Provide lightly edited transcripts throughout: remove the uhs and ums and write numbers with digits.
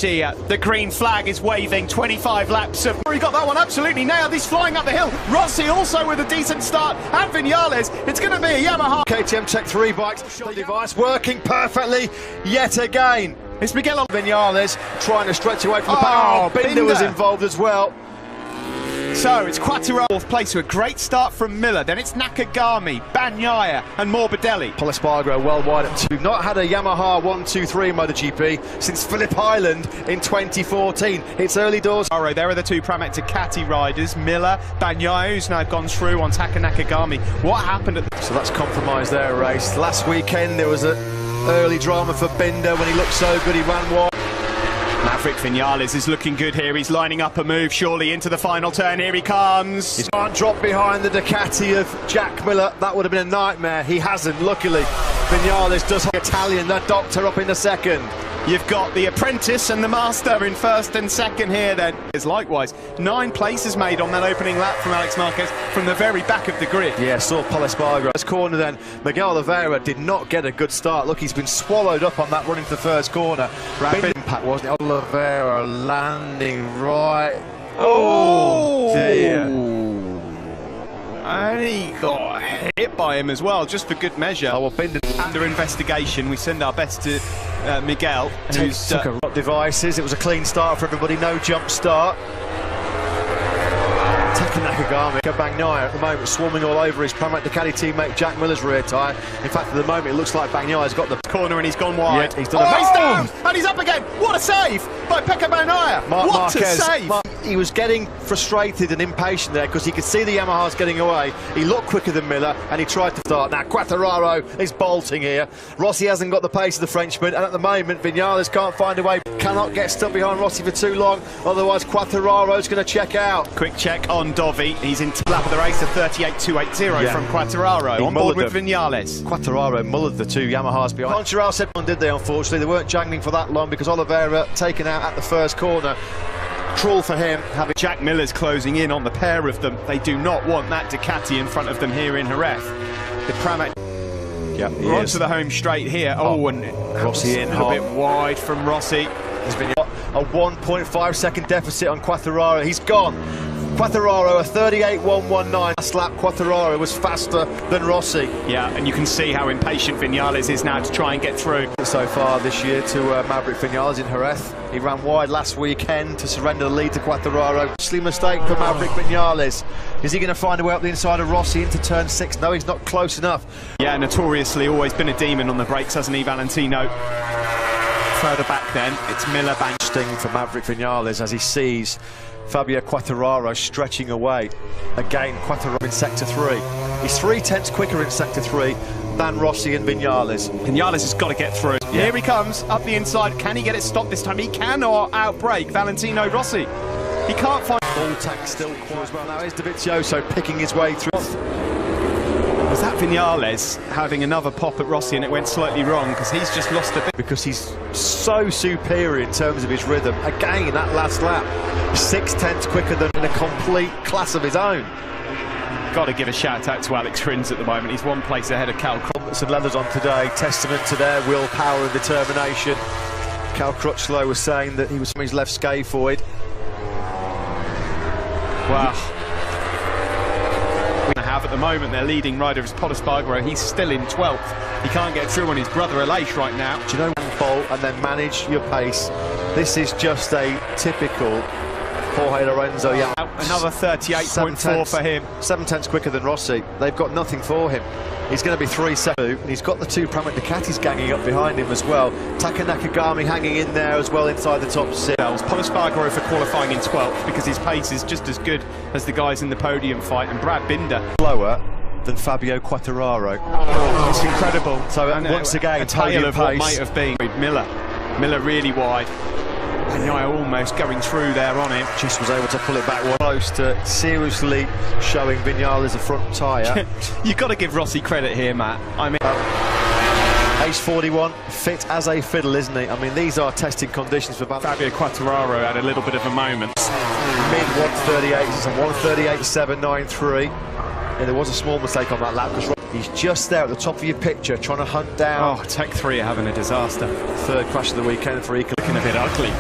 Here, the green flag is waving, 25 laps of... He got that one absolutely nailed, he's flying up the hill. Rossi also with a decent start, and Vinales. It's going to be a Yamaha. KTM Tech 3 bikes, the device working perfectly yet again. It's Miguel Vinales trying to stretch away from the pack. Oh, Binder was involved as well. So it's Quattro fourth place to a great start from Miller. Then it's Nakagami, Bagnaia and Morbidelli. Pol Espargaro well wide at 2. We've not had a Yamaha 1-2-3 in MotoGP since Phillip Island in 2014. It's early doors. Alright, there are the two Pramac Ducati riders. Miller, Bagnaia, who's now gone through on Taka Nakagami. What happened at So that's compromised their race. Last weekend there was an early drama for Binder when he looked so good he ran wide. Maverick Vinales is looking good here. He's lining up a move surely into the final turn. Here he comes. He can't drop behind the Ducati of Jack Miller. That would have been a nightmare. He hasn't, luckily. Vinales does have Italian, the doctor up in the second. You've got the apprentice and the master in first and second here then. Likewise, 9 places made on that opening lap from Alex Marquez from the very back of the grid. Yeah, saw Pol Espargaro. This corner then, Miguel Oliveira did not get a good start. Look, he's been swallowed up on that run into the first corner. Rapid impact, wasn't it? Oliveira landing right. Oh dear. And he got hit by him as well, just for good measure. Oh, well, Binder under investigation. We send our best to Miguel, who's took a devices. It was a clean start for everybody, no jump start. Taka Nakagami, Bagnaia at the moment swarming all over his Pramac Ducati teammate Jack Miller's rear tyre. In fact, at the moment it looks like Bagnaia's got the corner and he's gone wide. Yeah, he's done he's down and he's up again. What a save by Pecco Bagnaia! What a save! He was getting frustrated and impatient there because he could see the Yamahas getting away. He looked quicker than Miller and he tried to start. Now Quartararo is bolting here. Rossi hasn't got the pace of the Frenchman, and at the moment Vinales can't find a way. Cannot get stuck behind Rossi for too long, otherwise Quartararo's going to check out. Quick check on Dovi. He's in lap of the race, a 38.280 from Quartararo. On board with Vinales. Quartararo mullered the two Yamahas behind. Poncharal said, did they? Unfortunately, they weren't jangling for that long because Oliveira taken out at the first corner. Cruel for him. Having Jack Miller's closing in on the pair of them. They do not want that Ducati in front of them here in Jerez. The Pramac. Yeah, we're onto the home straight here. Oh, and Rossi in a bit wide from Rossi. There's been a 1.5 second deficit on Quartararo. He's gone. Quartararo, a 38.119. Last lap, Quartararo was faster than Rossi. Yeah, and you can see how impatient Vinales is now to try and get through. So far this year to Maverick Vinales in Jerez. He ran wide last weekend to surrender the lead to Quartararo. Costly mistake for Maverick Vinales. Is he going to find a way up the inside of Rossi into turn 6? No, he's not close enough. Yeah, notoriously always been a demon on the brakes, hasn't he, Valentino? Further back then, it's Miller bang. Sting for Maverick Vinales as he sees Fabio Quartararo stretching away. Again, Quartararo in sector 3. He's 3/10 quicker in sector 3 than Rossi and Vinales. Vinales has got to get through. Yeah. Here he comes, up the inside. Can he get it stopped this time? He cannot outbrake Valentino Rossi. He can't find... Full tank still quite as well. Now here's Dovizioso picking his way through. Was that Vinales having another pop at Rossi and it went slightly wrong because he's just lost a bit? Because he's so superior in terms of his rhythm. Again, in that last lap, 6/10 quicker than in a complete class of his own. Got to give a shout out to Alex Rins at the moment. He's 1 place ahead of Cal Crutchlow and leathers on today, testament to their willpower and determination. Cal Crutchlow was saying that he was from his left scaphoid. Wow. At the moment their leading rider is Pol Espargaro. He's still in 12th. He can't get through on his brother Aleix right now. Do you know, bolt and then manage your pace? This is just a typical Jorge Lorenzo. Yeah, another 38.4 for him. 7/10 quicker than Rossi. They've got nothing for him. He's going to be 3-7, and he's got the two Pramac Ducatis ganging up behind him as well. Taka Nakagami hanging in there as well inside the top 6. Pol Espargaro for qualifying in 12th because his pace is just as good as the guys in the podium fight, and Brad Binder slower than Fabio Quartararo. It's incredible. So once again, a tale of what might have been. Miller really wide. Bagnaia almost going through there on him. Just was able to pull it back close to seriously showing Vinales a front tyre. You've got to give Rossi credit here, Matt. I mean, Age 41, fit as a fiddle, isn't he? I mean, these are tested conditions for Fabio Quartararo had a little bit of a moment. Mid 138, it's a 138.793. And there was a small mistake on that lap because he's just there at the top of your picture trying to hunt down. Oh, Tech 3 are having a disaster. Third crash of the weekend for Eco. Looking a bit ugly.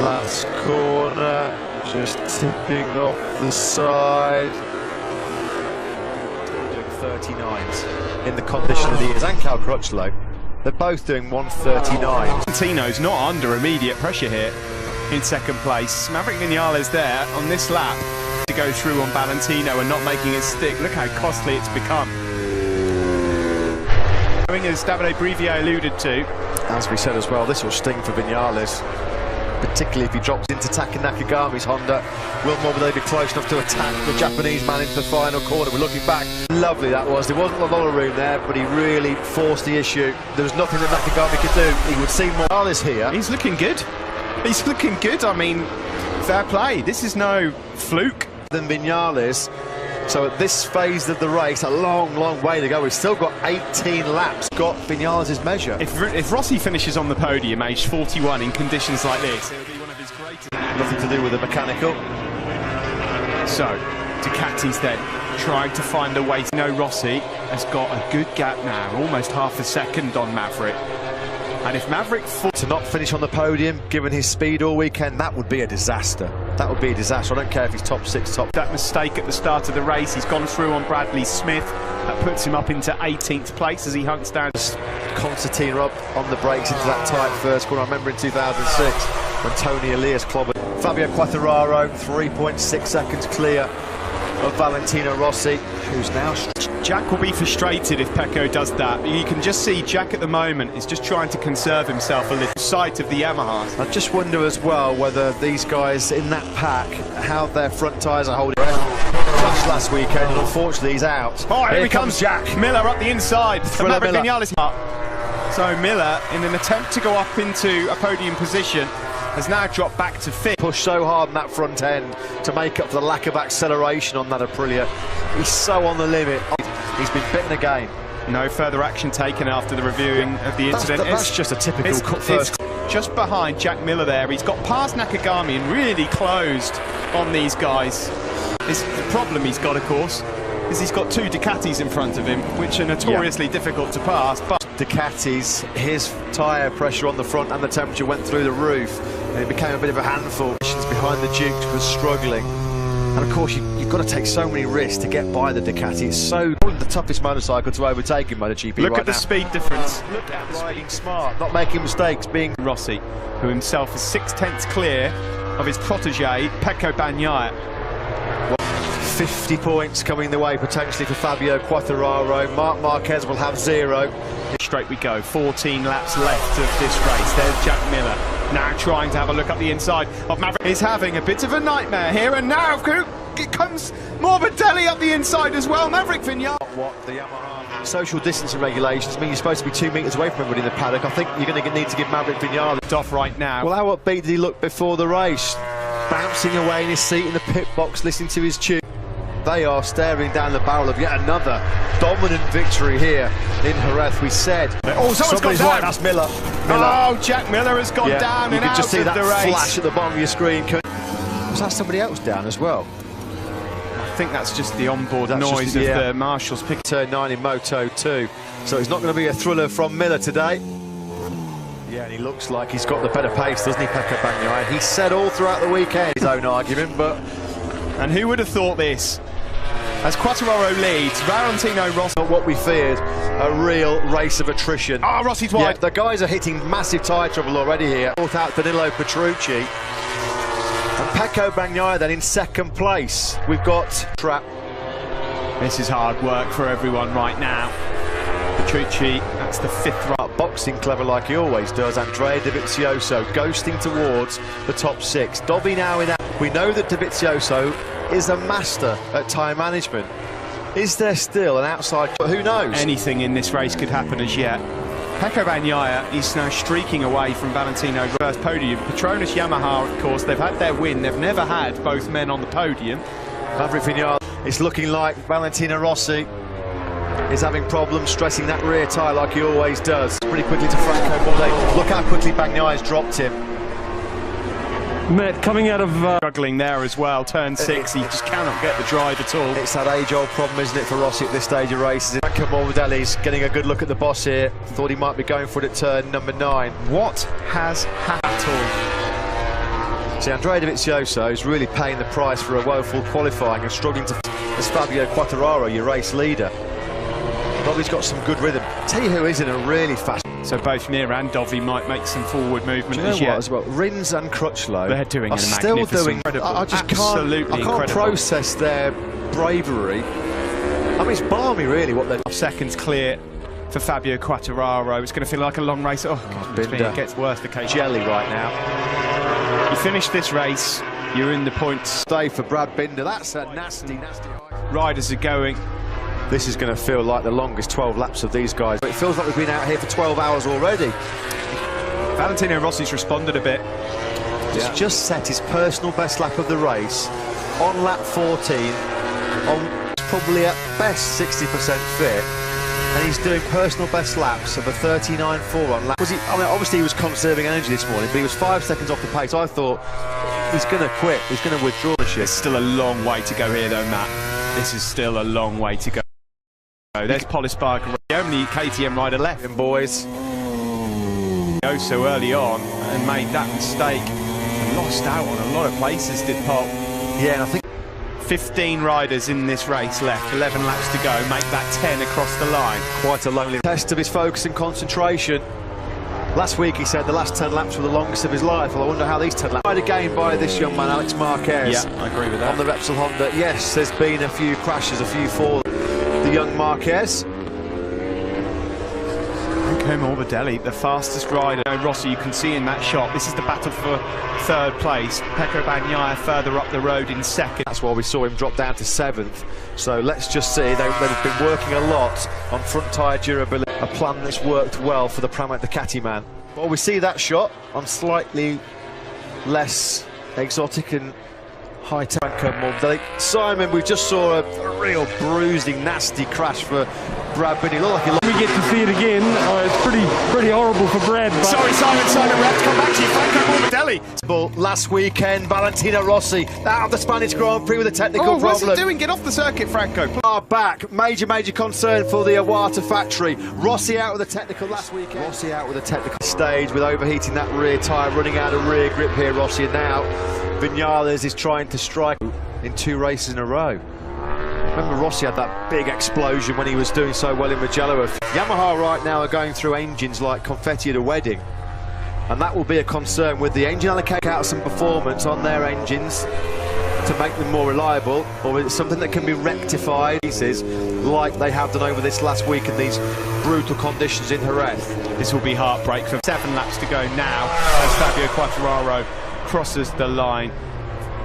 Last corner, just tipping off the side. Doing 39s in the condition of the years, and Cal Crutchlow. They're both doing 139. Valentino's not under immediate pressure here in second place. Maverick Vinales there on this lap to go through on Valentino and not making it stick. Look how costly it's become. As Davide Brivio alluded to. As we said as well, this will sting for Vinales, particularly if he drops into Taka Nakagami's Honda. Will Morbidelli be close enough to attack the Japanese man into the final corner? We're looking back. Lovely that was. There wasn't a lot of room there, but he really forced the issue. There was nothing that Nakagami could do. He would see Morales here. He's looking good. He's looking good. I mean, fair play. This is no fluke. Than Vinales. So at this phase of the race, a long, long way to go. We've still got 18 laps. Got Vinales' measure. If Rossi finishes on the podium, aged 41, in conditions like this, it'll be one of his greatest. Nothing to do with the mechanical. So, Ducati's then trying to find a way. No, Rossi has got a good gap now, almost half a second on Maverick. And if Maverick to not finish on the podium, given his speed all weekend, that would be a disaster. That would be a disaster. I don't care if he's top 6, top... That mistake at the start of the race, he's gone through on Bradley Smith. That puts him up into 18th place as he hunts down. Constantine up on the brakes into that tight first corner. I remember in 2006 when Tony Elias clobbered. Fabio Quartararo, 3.6 seconds clear of Valentino Rossi, who's now... Jack will be frustrated if Pecco does that. You can just see Jack at the moment is just trying to conserve himself a little sight of the Yamahas. I just wonder as well whether these guys in that pack, how their front tyres are holding. Crashed last weekend and unfortunately he's out. Oh, here comes Jack Miller up the inside. Maverick Vinales. So Miller, in an attempt to go up into a podium position, has now dropped back to 5th. Pushed so hard in that front end to make up for the lack of acceleration on that Aprilia. He's so on the limit. He's been bitten again. No further action taken after the reviewing of the incident. That's just a typical first. Just behind Jack Miller there. He's got past Nakagami and really closed on these guys. The problem he's got, of course, is he's got 2 Ducatis in front of him, which are notoriously difficult to pass. But Ducatis, his tyre pressure on the front and the temperature went through the roof, and it became a bit of a handful. Behind the Dukes was struggling. And of course, you've got to take so many risks to get by the Ducati. It's so probably the toughest motorcycle to overtake in Motogp. Look at the speed difference. Look at riding smart, not making mistakes. Being Rossi, who himself is 6/10 clear of his protege Pecco Bagnaia. 50 points coming the way potentially for Fabio Quartararo. Marc Marquez will have 0. Straight we go. 14 laps left of this race. There's Jack Miller. Now trying to have a look up the inside of Maverick. He's having a bit of a nightmare here, and now it comes Morbidelli up the inside as well. Maverick Vinales. What the Yamaha social distancing regulations mean you're supposed to be 2 metres away from everybody in the paddock. I think you're going to need to give Maverick Vinales off right now. Well, how upbeat did he look before the race? Bouncing away in his seat in the pit box, listening to his tune. They are staring down the barrel of yet another dominant victory here in Jerez. We said, oh, somebody's right. That's Miller. Oh, Jack Miller has gone down and out of the race. You can just see that flash at the bottom of your screen. Was that somebody else down as well? I think that's just the onboard noise of the marshals picking. Turn 9 in Moto 2, so it's not going to be a thriller from Miller today. Yeah, and he looks like he's got the better pace, doesn't he, Pecco Bagnaia? He said all throughout the weekend his own argument, but... And who would have thought this? As Quartararo leads, Valentino Rossi... Not what we feared, a real race of attrition. Oh, Rossi's wide. Yeah, the guys are hitting massive tyre trouble already here. Fourth out Danilo Petrucci. And Pecco Bagnaia then in 2nd place. We've got trap. This is hard work for everyone right now. Petrucci, that's the 5th run. Boxing clever like he always does. Andrea Dovizioso ghosting towards the top 6. Dobby now in that. We know that Dovizioso is a master at time management. Is there still an outside? Who knows? Anything in this race could happen as yet. Pecco Bagnaia is now streaking away from Valentino. First podium. Petronas Yamaha, of course, they've had their win. They've never had both men on the podium. Maverick Vinales. It's looking like Valentino Rossi is having problems stressing that rear tyre like he always does. Pretty quickly to Franco Morbidelli. Look how quickly Bagnaia has dropped him. Coming out of struggling there as well, turn 6, he just cannot get the drive at all. It's that age-old problem, isn't it, for Rossi at this stage of races? Franco Morbidelli's getting a good look at the boss here. Thought he might be going for it at turn number 9. What has happened? See, Andrea Dovizioso is really paying the price for a woeful qualifying and struggling to as Fabio Quartararo, your race leader. Dovi's got some good rhythm. Tell you who is in a really fast. So both Mir and Dovi might make some forward movement as yet. As well, Rins and Crutchlow they're doing are still doing. I just can't process their bravery. I mean, it's balmy, really, what they're. Seconds clear for Fabio Quartararo. It's going to feel like a long race. Oh, God, it gets worse occasionally. Jelly right now. You finish this race, you're in the points. Stay for Brad Binder. That's a nasty. Riders are going. This is going to feel like the longest 12 laps of these guys. It feels like we've been out here for 12 hours already. Valentino Rossi's responded a bit. He's just set his personal best lap of the race on lap 14, on probably at best 60% fit, and he's doing personal best laps of a 39.4 on lap. I mean, obviously he was conserving energy this morning, but he was 5 seconds off the pace. I thought he's going to quit, he's going to withdraw the shit. There's still a long way to go here though, Matt. This is still a long way to go. There's Polispark, the only KTM rider left. And boys, go so early on and made that mistake and lost out on a lot of places, did Pop. Yeah, and I think 15 riders in this race left, 11 laps to go, make that 10 across the line. Quite a lonely test of his focus and concentration. Last week he said the last 10 laps were the longest of his life. Well, I wonder how these 10 laps. Again by this young man, Alex Marquez. Yeah, I agree with that. On the Repsol Honda, yes, there's been a few crashes, a few falls. The young Marquez. Franco Morbidelli, the fastest rider. Rossi, you can see in that shot, this is the battle for third place. Pecco Bagnaia further up the road in second. That's why we saw him drop down to 7th. So let's just see, they've been working a lot on front tyre durability. A plan that's worked well for the Pramac Ducati man. Well, we see that shot on slightly less exotic and high-tech Morbidelli. Simon, we just saw a real bruising, nasty crash for Brad Binder. We get to see it again. It's pretty horrible for Brad. But sorry, Simon, we have to come back to you. Franco Morbidelli. Last weekend, Valentino Rossi out of the Spanish Grand Prix with a technical problem. What's he doing? Get off the circuit, Franco. Back. Major concern for the Iwata factory. Rossi out with a technical last weekend. Rossi out with a technical stage with overheating that rear tyre, running out of rear grip here, Rossi. And now Viñales is trying to strike in 2 races in a row. Remember Rossi had that big explosion when he was doing so well in Mugello. Yamaha right now are going through engines like confetti at a wedding, and that will be a concern with the engine allocate out some performance on their engines to make them more reliable, or is it something that can be rectified like they have done over this last week in these brutal conditions in Jerez. This will be heartbreak for 7 laps to go now as Fabio Quartararo crosses the line.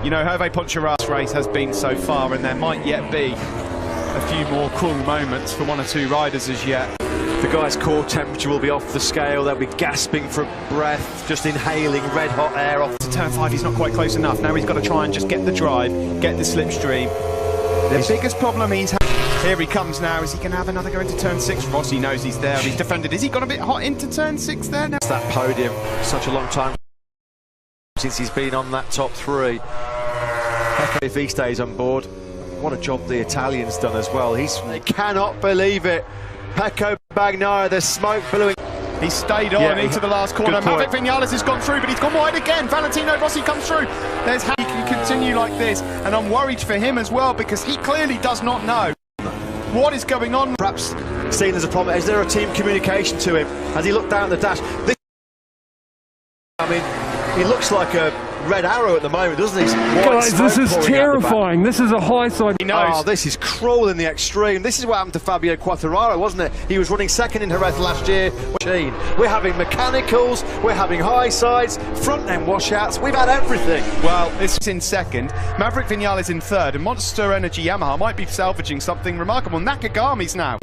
You know, Hervé Ponchara's race has been so far, and there might yet be a few more cool moments for 1 or 2 riders as yet. The guy's core temperature will be off the scale. They'll be gasping for breath, just inhaling red hot air off. To turn 5, he's not quite close enough. Now he's got to try and just get the drive, get the slipstream. The biggest problem he's had. Here he comes now. Is he going to have another go into turn 6? Rossi knows he's there. He's defended. Is he got a bit hot into turn 6 there now? It's that podium. Such a long time since he's been on that top 3. If he stays on board, what a job the Italian's done as well. They cannot believe it. Pecco Bagnaia, there's smoke billowing. He stayed on into the last corner. Maverick Viñales has gone through, but he's gone wide again. Valentino Rossi comes through. There's how he can continue like this, and I'm worried for him as well because he clearly does not know what is going on. Perhaps seen as a problem. Is there a team communication to him? Has he looked down at the dash? I mean, he looks like a red arrow at the moment, doesn't he? Guys, this is terrifying. This is a high side. He knows. Oh, this is cruel in the extreme. This is what happened to Fabio Quartararo, wasn't it? He was running 2nd in Jerez last year. We're having mechanicals, we're having high sides, front end washouts, we've had everything. Well, this is in 2nd, Maverick Viñales in 3rd, and Monster Energy Yamaha might be salvaging something remarkable. Nakagami's now.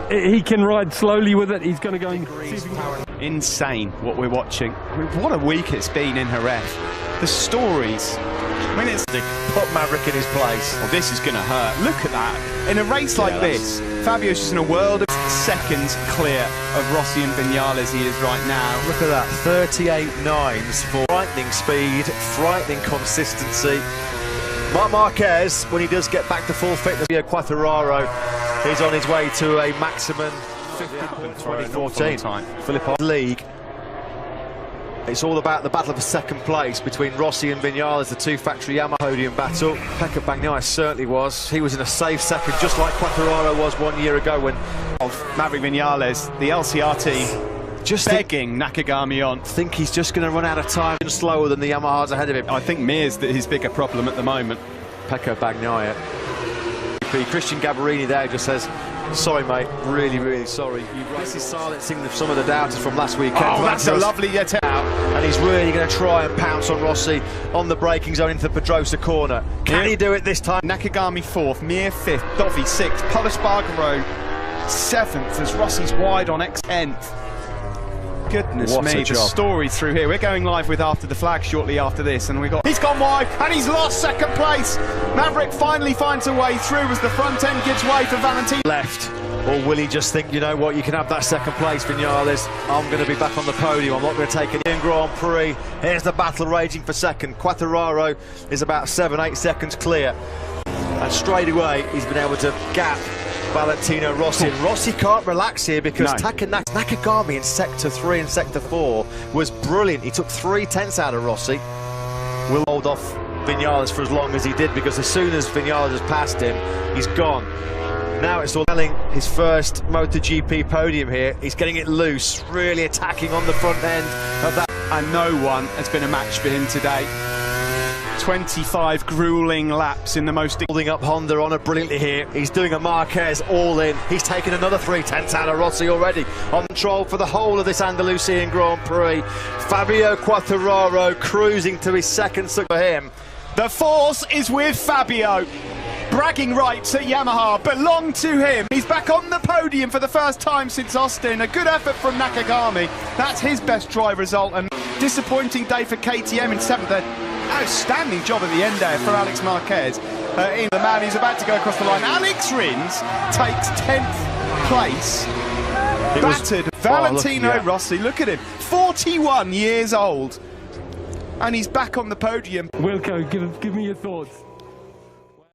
He can ride slowly with it. He's going to go insane what we're watching. I mean, what a week it's been in Jerez. The stories. I mean, it's put Maverick in his place. Well, this is going to hurt. Look at that. In a race like this, Fabio's just in a world of seconds clear of Rossi and Viñales. He is right now. Look at that. 38.9s for frightening speed, frightening consistency. Marc Marquez, when he does get back to full fitness, Quartararo is on his way to a maximum 50 2014 time. Philippe League. It's all about the battle for second place between Rossi and Vinales, the two factory Yamaha podium battle. Pecco Bagnaia certainly was. He was in a safe second, just like Quartararo was 1 year ago when... Of Maverick Vinales, the LCR team, just begging Nakagami on. Think he's just going to run out of time and slower than the Yamahas ahead of him. I think Mir's his bigger problem at the moment. Pecco Bagnaia. Christian Gabarini there just says, sorry mate, really, really sorry. This is silencing some of the doubters from last weekend. Oh, that's a lovely attempt. And he's really going to try and pounce on Rossi on the braking zone into the Pedrosa corner. Can he do it this time? Nakagami 4th, Mir 5th, Dovi 6th, Polo Spargaro 7th as Rossi's wide on X10th. Goodness What me, a the job. story through here. We're going live with After the Flag shortly after this, and he's gone wide and he's lost second place. Maverick finally finds a way through as the front end gives way for Valentino. Left. Or will he just think, you know what, you can have that second place, Vinales. I'm going to be back on the podium. I'm not going to take an Grand Prix. Here's the battle raging for second. Quartararo is about 7-8 seconds clear. And straight away, he's been able to gap Valentino Rossi. And Rossi can't relax here because Nakagami in Sector 3 and Sector 4 was brilliant. He took 3/10 out of Rossi. Will hold off Vinales for as long as he did, because as soon as Vinales has passed him, he's gone. Now it's all telling his first Motogp podium here. He's getting it loose, really attacking on the front end of that. And no one has been a match for him today. 25 grueling laps in the most... Holding up Honda on it brilliantly here. He's doing a Marquez all in. He's taken another 3/10 out of Rossi already. On control for the whole of this Andalusian Grand Prix. Fabio Quartararo cruising to his second for him. The force is with Fabio. Bragging rights at Yamaha belong to him. He's back on the podium for the first time since Austin. A good effort from Nakagami. That's his best drive result, and disappointing day for KTM in 7th. Outstanding job at the end there for Alex Marquez. The man who's about to go across the line. Alex Rins takes 10th place. Battered Valentino Rossi. Look at him, 41 years old. And he's back on the podium. Wilco, give me your thoughts.